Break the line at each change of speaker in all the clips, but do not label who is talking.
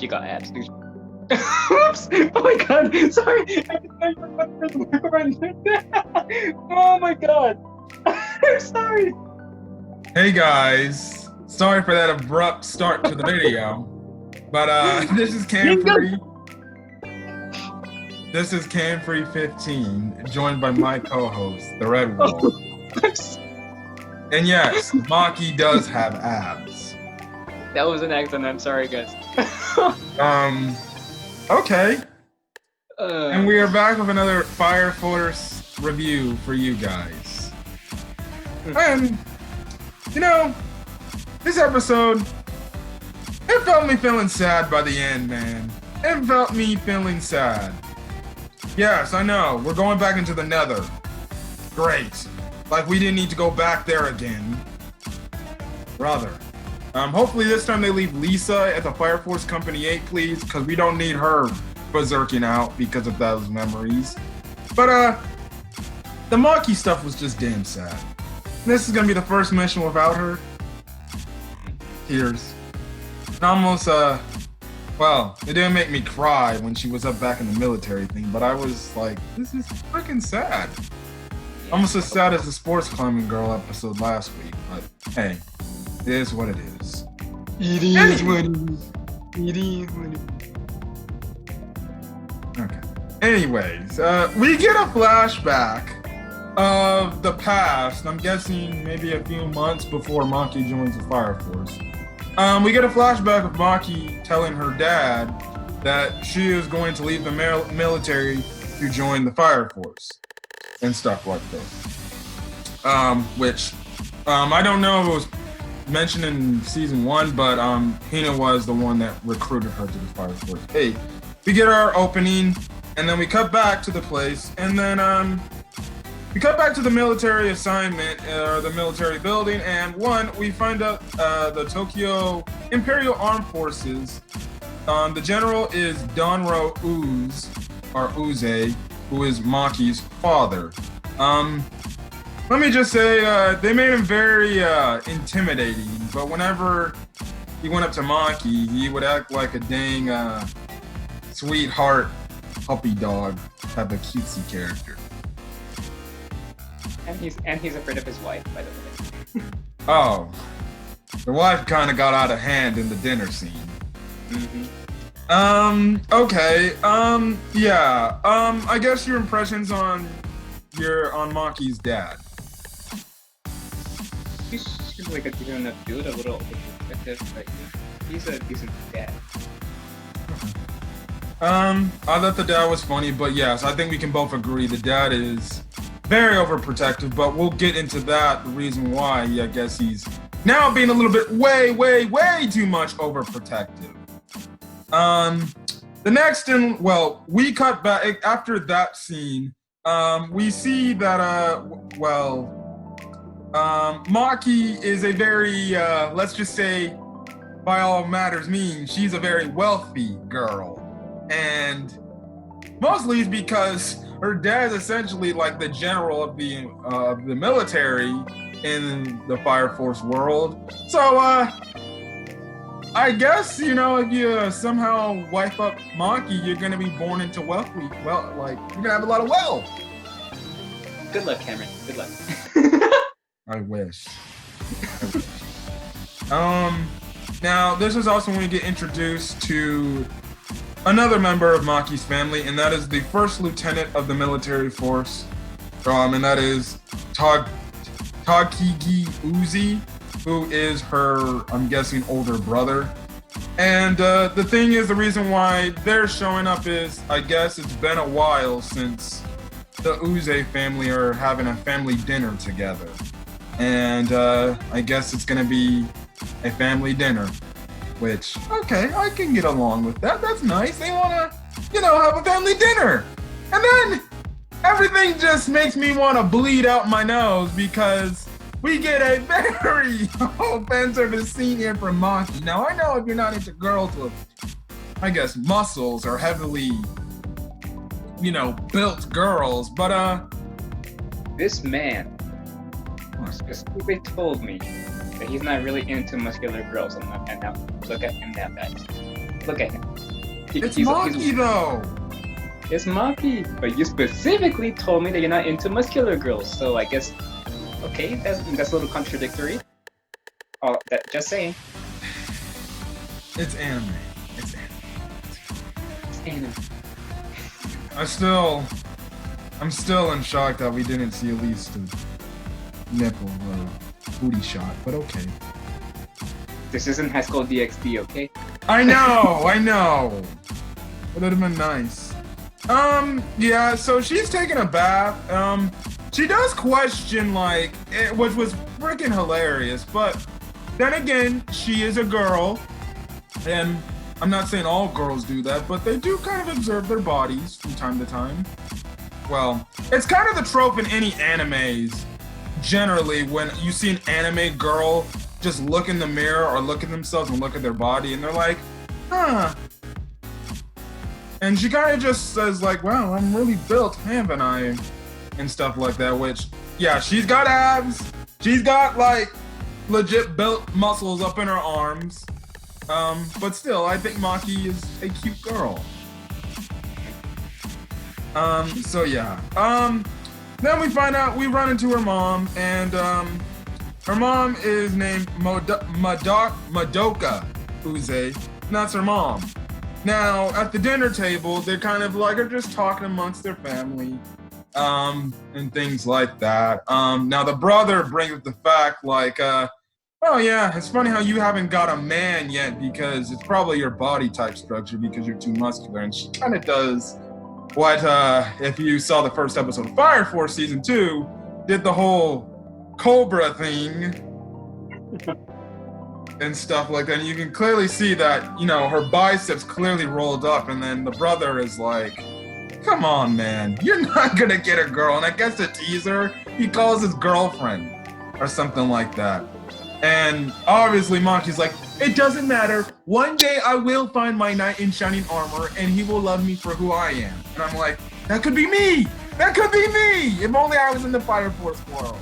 Maki got abs. Oops! Oh my god! Sorry! I forgot there's a microphone. Oh my god! I'm sorry!
Hey guys, sorry for that abrupt start to the video, but this is Camfrey. This is Camfrey 15, joined by my co-host, the Red Wolf. And yes, Maki does have abs.
That was an accident. I'm sorry, guys.
Okay. And we are back with another Fire Force review for you guys. And you know, this episode, it felt me feeling sad by the end, man. It felt me feeling sad. Yes, I know, we're going back into the Nether. Great. Like we didn't need to go back there again. Rather. Hopefully this time they leave Lisa at the Fire Force Company 8, please, because we don't need her berserking out because of those memories. But, the Maki stuff was just damn sad. This is gonna be the first mission without her. Tears. And almost, well, it didn't make me cry when she was up back in the military thing, but I was like, this is freaking sad. Almost as sad as the sports climbing girl episode last week, but hey, it is what it is.
It is what it is. It is what it is.
Okay. Anyways, we get a flashback of the past. I'm guessing maybe a few months before Maki joins the Fire Force. We get a flashback of Maki telling her dad that she is going to leave the military to join the Fire Force and stuff like this. Which I don't know if it was mentioned in season 1, but Hina was the one that recruited her to the Fire Force. Hey, we get our opening, and then we cut back to the place, and then we cut back to the military assignment, the military building, and we find out the Tokyo Imperial Armed Forces. The general is Donro Uze, who is Maki's father. Let me just say, they made him very intimidating, but whenever he went up to Maki, he would act like a dang sweetheart puppy dog type of cutesy character.
And he's afraid of his wife, by the way.
Oh, the wife kind of got out of hand in the dinner scene.
Mm-hmm.
Okay, yeah, I guess your impressions on Maki's dad.
He's like a decent enough dude, a little overprotective, but he's a decent dad.
I thought the dad was funny, but yes, I think we can both agree the dad is very overprotective, but we'll get into that, the reason why. I guess he's now being a little bit way too much overprotective. The next we cut back after that scene. We see that Maki is a very let's just say, by all matters mean, she's a very wealthy girl, and mostly it's because her dad's essentially like the general of the military in the Fire Force world. So I guess, you know, if you somehow wipe up Maki, you're gonna be born into wealthy. Well, like you're gonna have a lot of wealth.
Good luck, Cameron. Good luck.
I wish. Now this is also when we get introduced to another member of Maki's family, and that is the first lieutenant of the military force, and that is Takigi Uzi, who is her, I'm guessing, older brother. And the thing is, the reason why they're showing up is, I guess it's been a while since the Uze family are having a family dinner together. And I guess it's gonna be a family dinner. Which, okay, I can get along with that. That's nice. They wanna, have a family dinner. And then everything just makes me wanna bleed out my nose because we get a very offensive scene here from Maki. Now, I know if you're not into girls with, I guess, muscles or heavily, built girls, but
this man specifically told me that he's not really into muscular girls, and now look at him now, guys. Look at him.
It's Maki though.
It's Maki, but you specifically told me that you're not into muscular girls, so I guess okay, that's a little contradictory. Oh, just saying.
It's anime. It's anime.
It's anime.
I'm still in shock that we didn't see at least a nipple or booty shot, but okay.
This isn't High School DxD, okay?
I know. It would have been nice. Yeah, so she's taking a bath. She does question, like, which was freaking hilarious, but then again, she is a girl, and I'm not saying all girls do that, but they do kind of observe their bodies from time to time. Well, it's kind of the trope in any animes, generally, when you see an anime girl just look in the mirror or look at themselves and look at their body, and they're like, huh. And she kind of just says, like, wow, I'm really built, haven't I? And stuff like that, which, yeah, she's got abs. She's got, like, legit built muscles up in her arms. But still, I think Maki is a cute girl. So yeah. Then we find out, we run into her mom, and, her mom is named Madoka Uze, and that's her mom. Now, at the dinner table, they're kind of like, are just talking amongst their family, and things like that. Now the brother brings up the fact, like, oh yeah, it's funny how you haven't got a man yet because it's probably your body type structure because you're too muscular. And she kind of does what, if you saw the first episode of Fire Force Season 2, did the whole Cobra thing and stuff like that. And you can clearly see that, you know, her biceps clearly rolled up, and then the brother is like, come on, man, you're not gonna get a girl. And I guess to tease her, he calls his girlfriend or something like that. And obviously Maki's like, it doesn't matter. One day I will find my knight in shining armor and he will love me for who I am. And I'm like, that could be me. That could be me. If only I was in the Fire Force world.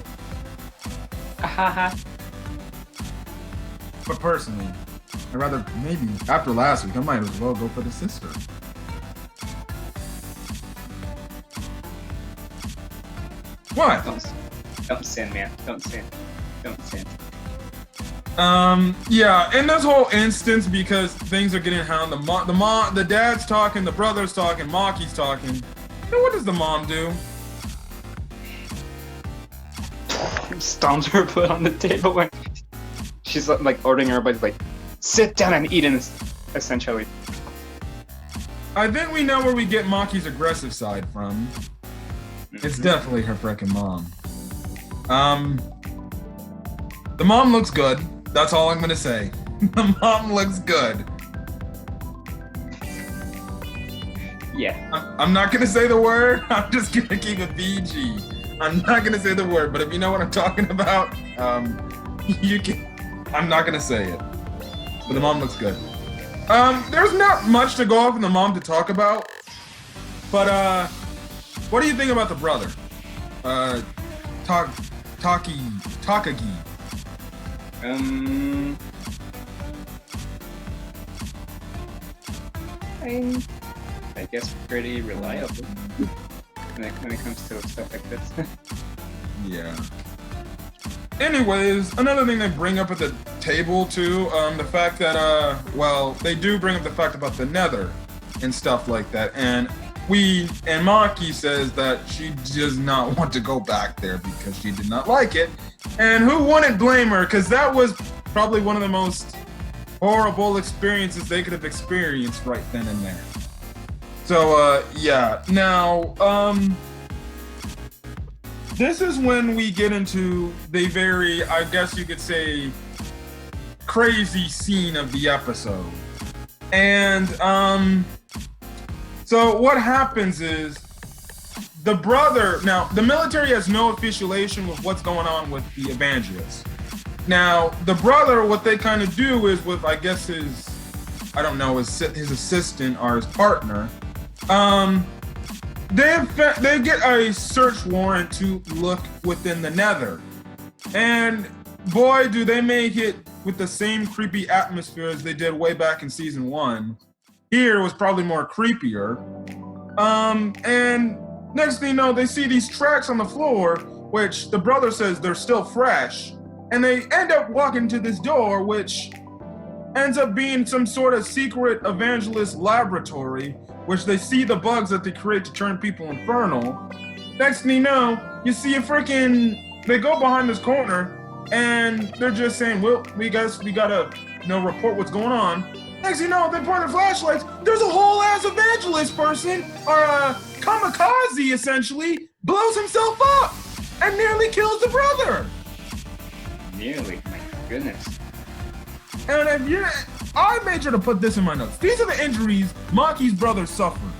But personally, I'd rather, maybe after last week, I might as well go for the sister. What?
Don't sin, man. Don't sin. Don't sin.
Yeah, in this whole instance, because things are getting hounded, the dad's talking, the brother's talking, Maki's talking. And what does the mom do?
Stomps her foot on the table and she's like ordering everybody like, sit down and eat, essentially.
I think we know where we get Maki's aggressive side from. It's definitely her frickin' mom. The mom looks good. That's all I'm gonna say. The mom looks good.
Yeah.
I'm not gonna say the word. I'm just gonna keep it PG. I'm not gonna say the word, but if you know what I'm talking about, you can. I'm not gonna say it. But the mom looks good. There's not much to go off in the mom to talk about. But what do you think about the brother? Takagi.
I guess pretty reliable when it comes to stuff like this.
Yeah. Anyways, another thing they bring up at the table too, the fact that well, they do bring up the fact about the Nether and stuff like that, and Maki says that she does not want to go back there because she did not like it. And who wouldn't blame her? Because that was probably one of the most horrible experiences they could have experienced right then and there. So, yeah. Now, this is when we get into the very, I guess you could say, crazy scene of the episode. And, so what happens is the brother, now the military has no officiation with what's going on with the evangelists. Now the brother, what they kind of do is with, I guess his assistant or his partner, they get a search warrant to look within the Nether. And boy, do they make it with the same creepy atmosphere as they did way back in season 1. here was probably more creepier. And next thing you know, they see these tracks on the floor, which the brother says they're still fresh. And they end up walking to this door, which ends up being some sort of secret evangelist laboratory, which they see the bugs that they create to turn people infernal. Next thing you know, you see they go behind this corner and they're just saying, well, we gotta, report what's going on. Next thing you know, they point their flashlights. There's a whole ass evangelist person, or a kamikaze essentially, blows himself up and nearly kills the brother.
Nearly, my goodness.
And I made sure to put this in my notes. These are the injuries Maki's brother suffered.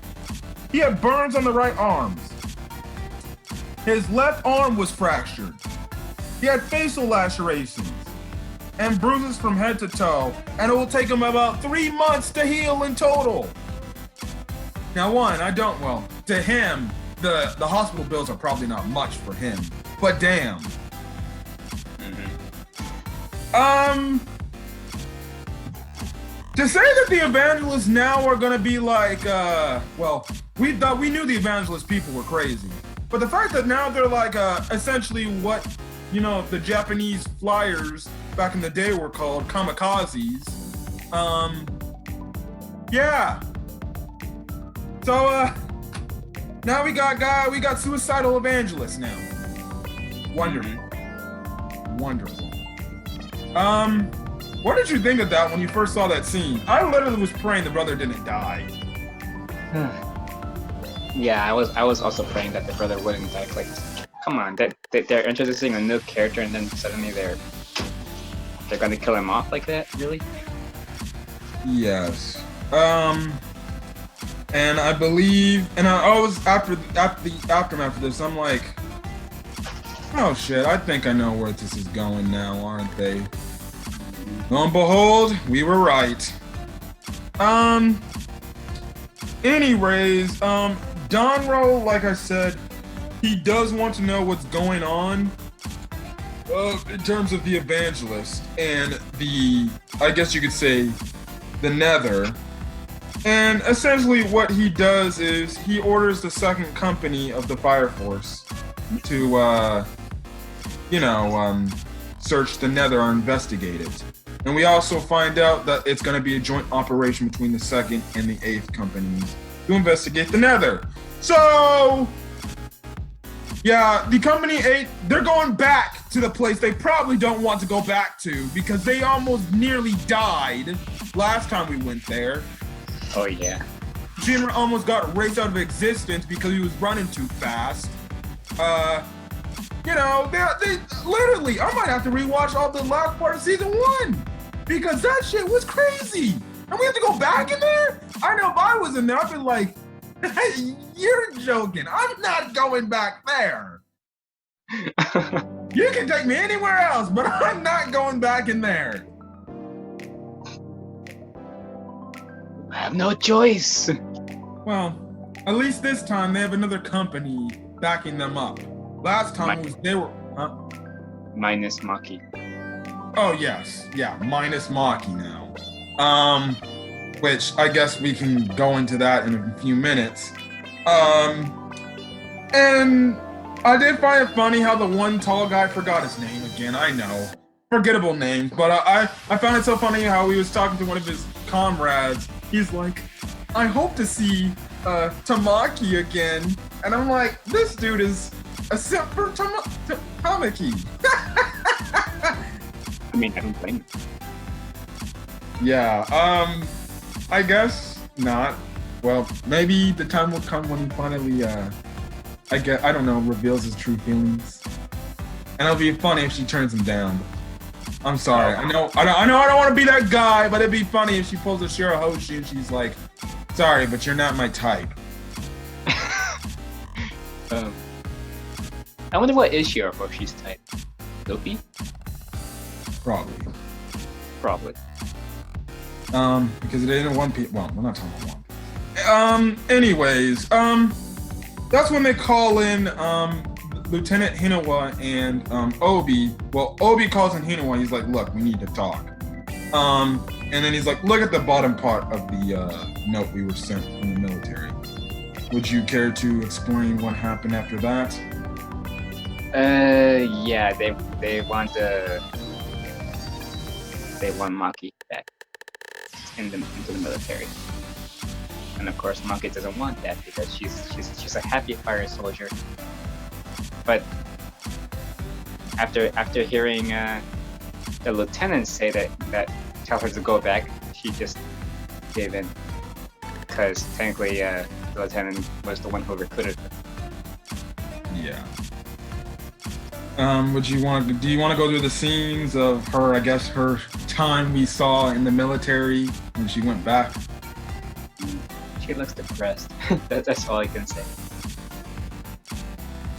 He had burns on the right arms. His left arm was fractured. He had facial lacerations and bruises from head to toe, and it will take him about 3 months to heal in total. Now, to him, the hospital bills are probably not much for him, but damn. To say that the evangelists now are gonna be like, we knew the evangelist people were crazy, but the fact that now they're like, essentially what, the Japanese flyers back in the day were called, kamikazes. Yeah. So, now we got suicidal evangelists now. Wonderful. Wonderful. What did you think of that when you first saw that scene? I literally was praying the brother didn't die.
Yeah, I was also praying that the brother wouldn't die. Like, come on, they're introducing a new character and then suddenly they're gonna kill him off like that? Really?
Yes. And I believe, and I always after the aftermath of this, I'm like, oh shit, I think I know where this is going now, aren't they? Lo and behold, we were right. Anyways, Donro, like I said, he does want to know what's going on in terms of the evangelist and I guess you could say, the Nether. And essentially what he does is he orders the second company of the Fire Force to, search the Nether or investigate it. And we also find out that it's going to be a joint operation between the 2nd and the 8th companies to investigate the Nether. So, yeah, the Company 8, they're going back to the place they probably don't want to go back to because they almost nearly died last time we went there.
Oh, yeah.
Shinra almost got erased out of existence because he was running too fast. They literally, I might have to rewatch all the last part of season 1 because that shit was crazy. And we have to go back in there? I know if I was in there, I'd be like, hey, you're joking. I'm not going back there. You can take me anywhere else, but I'm not going back in there.
I have no choice.
Well, at least this time they have another company backing them up. Last time they were... Huh?
Minus Maki.
Oh, yes. Yeah, minus Maki now. Which I guess we can go into that in a few minutes. And I did find it funny how the one tall guy forgot his name again. I know. Forgettable names. But I found it so funny how he was talking to one of his comrades. He's like, I hope to see Tamaki again. And I'm like, this dude is a simp for Tamaki.
I mean, I don't blame him.
Yeah, I guess not. Well, maybe the time will come when he finally, I don't know, reveals his true feelings. And it'll be funny if she turns him down. I'm sorry. I know I don't want to be that guy, but it'd be funny if she pulls a Shirahoshi and she's like, sorry, but you're not my type.
I wonder what is Shirahoshi's type? Luffy?
Probably. Because it ain't a One Piece. Well, we're not talking about One Piece. Anyways, that's when they call in Lieutenant Hinawa and Obi. Well, Obi calls in Hinawa. He's like, "Look, we need to talk." And then he's like, look at the bottom part of the note we were sent from the military. Would you care to explain what happened after that?
Yeah, they want Maki back into the military, and of course Maki doesn't want that because she's a happy fire soldier. But after hearing the lieutenant say that tell her to go back, she just gave in because technically the lieutenant was the one who recruited her.
Yeah. Do you want to go through the scenes of her, I guess, her time we saw in the military when she went back?
She looks depressed. That's all I can say.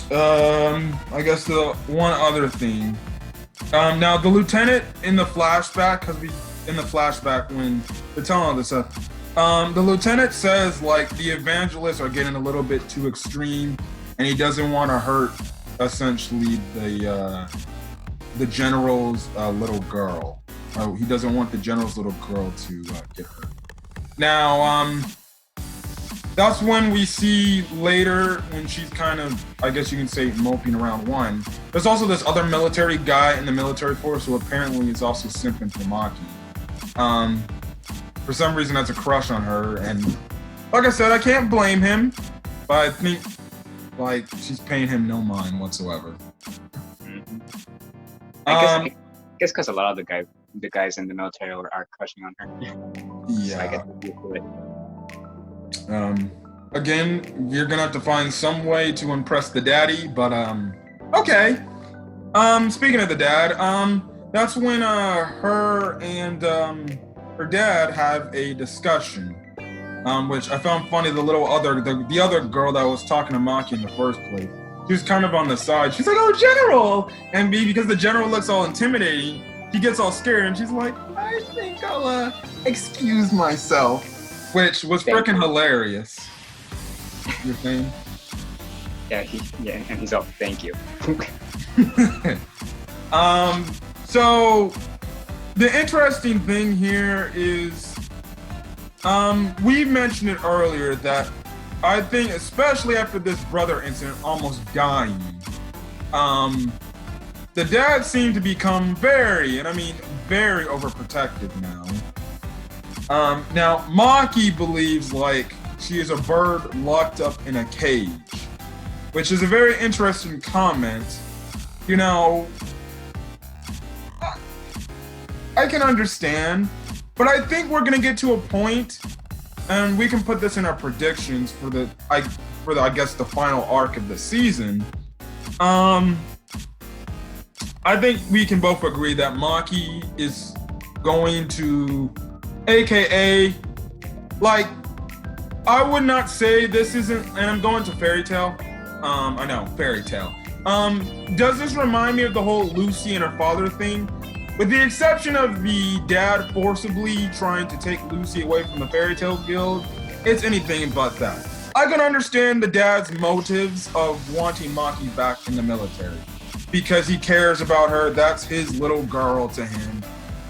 I guess the one other thing. Now the lieutenant in the flashback, when they're telling all this stuff, the lieutenant says like the evangelists are getting a little bit too extreme, and he doesn't want to hurt essentially the general's little girl. He doesn't want the general's little girl to get hurt. Now, that's when we see later when she's kind of, I guess you can say, moping around one. There's also this other military guy in the military force who apparently is also simping for Maki. For some reason, that's a crush on her, and like I said, I can't blame him, but I think like she's paying him no mind whatsoever.
Mm-hmm. I guess because a lot of the guys in the military are crushing on her.
Yeah.
So I get used to it.
Again, you're gonna have to find some way to impress the daddy, but okay. Speaking of the dad, that's when her and her dad have a discussion. Which I found funny. The other girl that was talking to Maki in the first place, she was kind of on the side. She's like, "Oh, General!" And because the general looks all intimidating, he gets all scared, and she's like, "I think I'll excuse myself," which was freaking hilarious. You're saying?
Yeah, and he's all, "Thank you."
So the interesting thing here is. We mentioned it earlier that I think, especially after this brother incident almost dying, the dad seemed to become very overprotective now. Now Maki believes like she is a bird locked up in a cage, which is a very interesting comment. You know, I can understand. But I think we're gonna get to a point, and we can put this in our predictions for the I guess the final arc of the season. I think we can both agree that Maki is going to, AKA, like, I would not say this isn't, and I'm going to Fairy Tail. I know, Fairy Tail. Does this remind me of the whole Lucy and her father thing? With the exception of the dad forcibly trying to take Lucy away from the Fairy Tale Guild, it's anything but that. I can understand the dad's motives of wanting Maki back in the military because he cares about her. That's his little girl to him.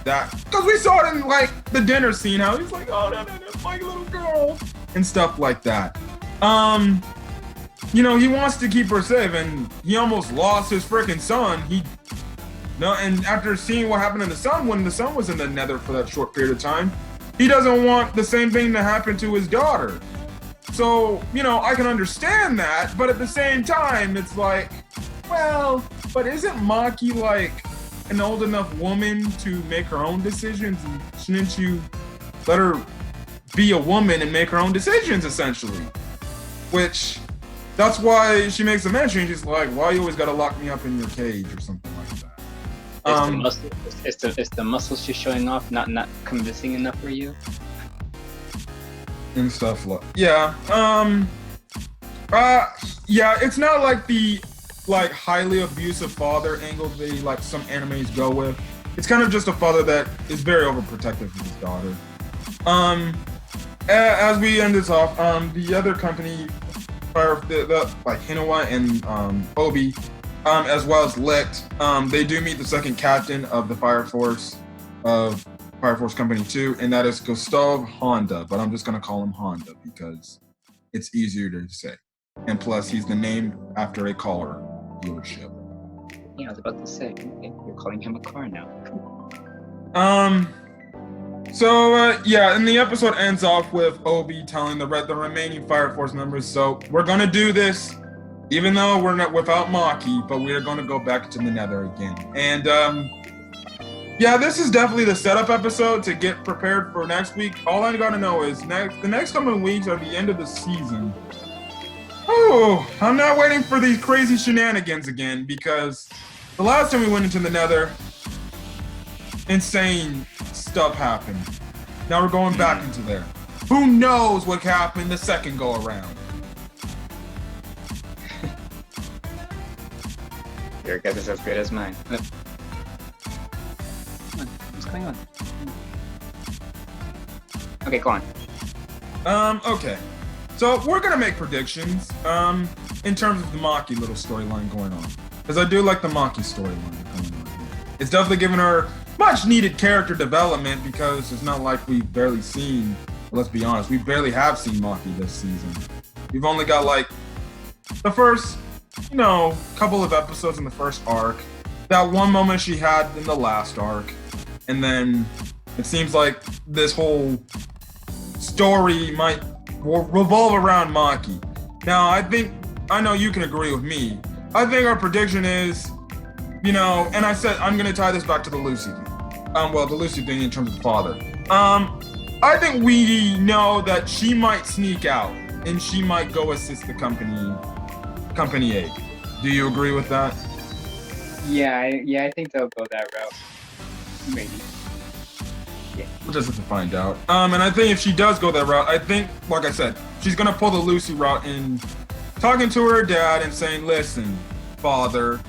Because we saw it in like the dinner scene, how he's like, "Oh, no, my little girl," and stuff like that. You know, he wants to keep her safe, and he almost lost his freaking son. And after seeing what happened in the sun, when the son was in the nether for that short period of time, he doesn't want the same thing to happen to his daughter. So, you know, I can understand that, but at the same time, it's like, well, but isn't Maki like an old enough woman to make her own decisions? And shouldn't you let her be a woman and make her own decisions, essentially? Which, that's why she makes a mention. She's like, "Why you always gotta lock me up in your cage," or something like that.
It's the muscles she's showing off, not convincing enough for you.
And stuff like it's not like the highly abusive father angle they like some animes go with. It's kind of just a father that is very overprotective of his daughter. As we end this off, the other company, like Hinawa and Obi, as well as Licht, they do meet the second captain of the Fire Force of Fire Force Company 2, and that is Gustav Honda, but I'm just going to call him Honda because it's easier to say. And plus, he's the name after a car dealership.
Yeah, I was about to say, okay, you're calling him a car now.
And the episode ends off with Obi telling the remaining Fire Force members, so we're going to do this, even though we're not without Maki, but we are going to go back to the Nether again. And, this is definitely the setup episode to get prepared for next week. All I got to know is the next coming weeks are the end of the season. Oh, I'm not waiting for these crazy shenanigans again, because the last time we went into the Nether, insane stuff happened. Now we're going back into there. Who knows what happened the second go around?
Your guess is as good as mine. What's going on? Okay, go on.
Okay. So we're gonna make predictions, in terms of the Maki little storyline going on. Because I do like the Maki storyline going on here. It's definitely given her much needed character development because it's not like we've barely seen, let's be honest, we barely have seen Maki this season. We've only got like the first, couple of episodes in the first arc, that one moment she had in the last arc, and then it seems like this whole story might revolve around Maki. Now, I know you can agree with me. I think our prediction is, and I said I'm going to tie this back to the Lucy thing. The Lucy thing in terms of the father. I think we know that she might sneak out and she might go assist the Company 8. Do you agree with that?
Yeah, I think they'll go that route. Maybe. Yeah.
We'll just have to find out. And I think if she does go that route, I think, like I said, she's gonna pull the Lucy route in talking to her dad and saying, listen, father,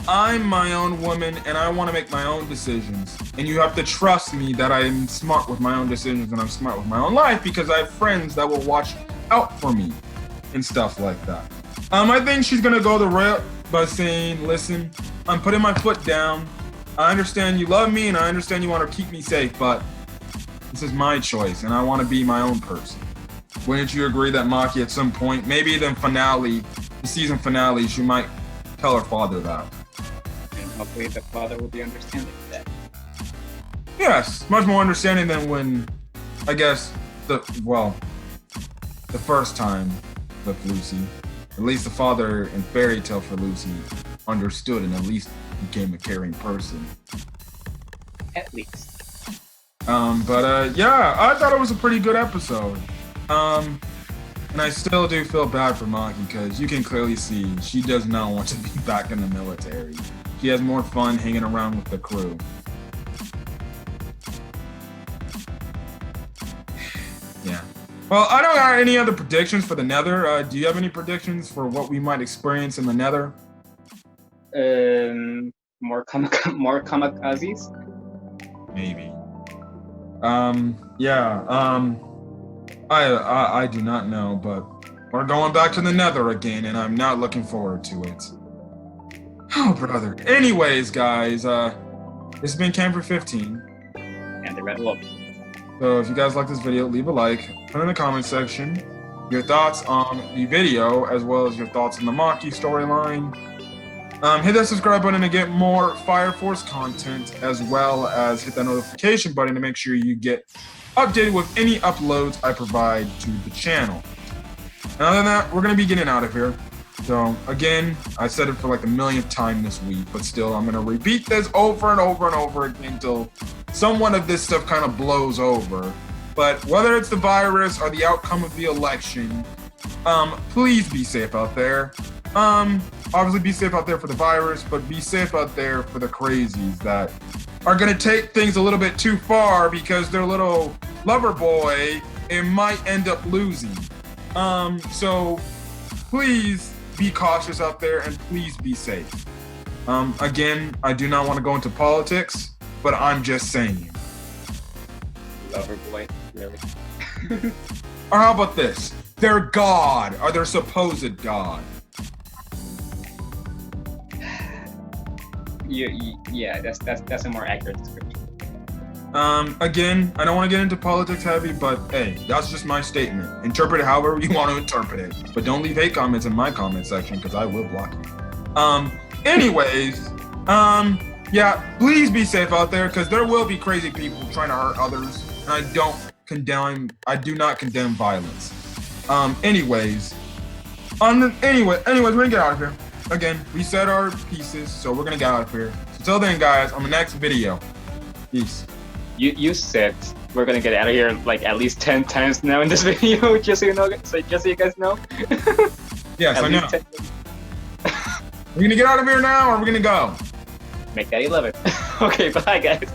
I'm my own woman and I want to make my own decisions. And you have to trust me that I'm smart with my own decisions and I'm smart with my own life because I have friends that will watch out for me and stuff like that. I think she's gonna go the route by saying, listen, I'm putting my foot down. I understand you love me and I understand you want to keep me safe, but this is my choice and I want to be my own person. Wouldn't you agree that Maki at some point, maybe the season finale, she might tell her father that?
And hopefully the father will be understanding of that.
Yes, much more understanding than when, I guess, the first time with Lucy. At least the father in Fairy Tale for Lucy understood and at least became a caring person.
At least.
I thought it was a pretty good episode. And I still do feel bad for Maki because you can clearly see she does not want to be back in the military. She has more fun hanging around with the crew. Yeah. Well, I don't got any other predictions for the Nether. Do you have any predictions for what we might experience in the Nether?
More kamikazes?
Maybe. I do not know, but we're going back to the Nether again, and I'm not looking forward to it. Oh, brother. Anyways, guys, this has been Camper 15.
And the Red Wolf.
So if you guys like this video, leave a like, put in the comment section your thoughts on the video, as well as your thoughts on the Maki storyline. Hit that subscribe button to get more Fire Force content, as well as hit that notification button to make sure you get updated with any uploads I provide to the channel. And other than that, we're going to be getting out of here. So again, I said it for like the millionth time this week, but still I'm going to repeat this over and over and over again until somewhat of this stuff kind of blows over. But whether it's the virus or the outcome of the election, please be safe out there. Obviously be safe out there for the virus, but be safe out there for the crazies that are going to take things a little bit too far because their little lover boy, it might end up losing. So please be cautious out there and please be safe. Again, I do not want to go into politics, but I'm just saying.
Lover boy, really?
Or how about this? Their god, or their supposed god.
Yeah, that's a more accurate description.
Again, I don't want to get into politics heavy, but hey, that's just my statement. Interpret it however you want to interpret it. But don't leave hate comments in my comment section because I will block you. Anyways, yeah, please be safe out there because there will be crazy people trying to hurt others. And I do not condemn violence. Anyways, we're gonna get out of here. Again, we said our pieces, so we're gonna get out of here. So till then, guys, on the next video, peace.
You said we're gonna get out of here like at least 10 times now in this video, just so you know, just so you guys know.
Yes, I know. We're gonna get out of here now, or we're gonna go.
Make that 11. Okay, bye guys.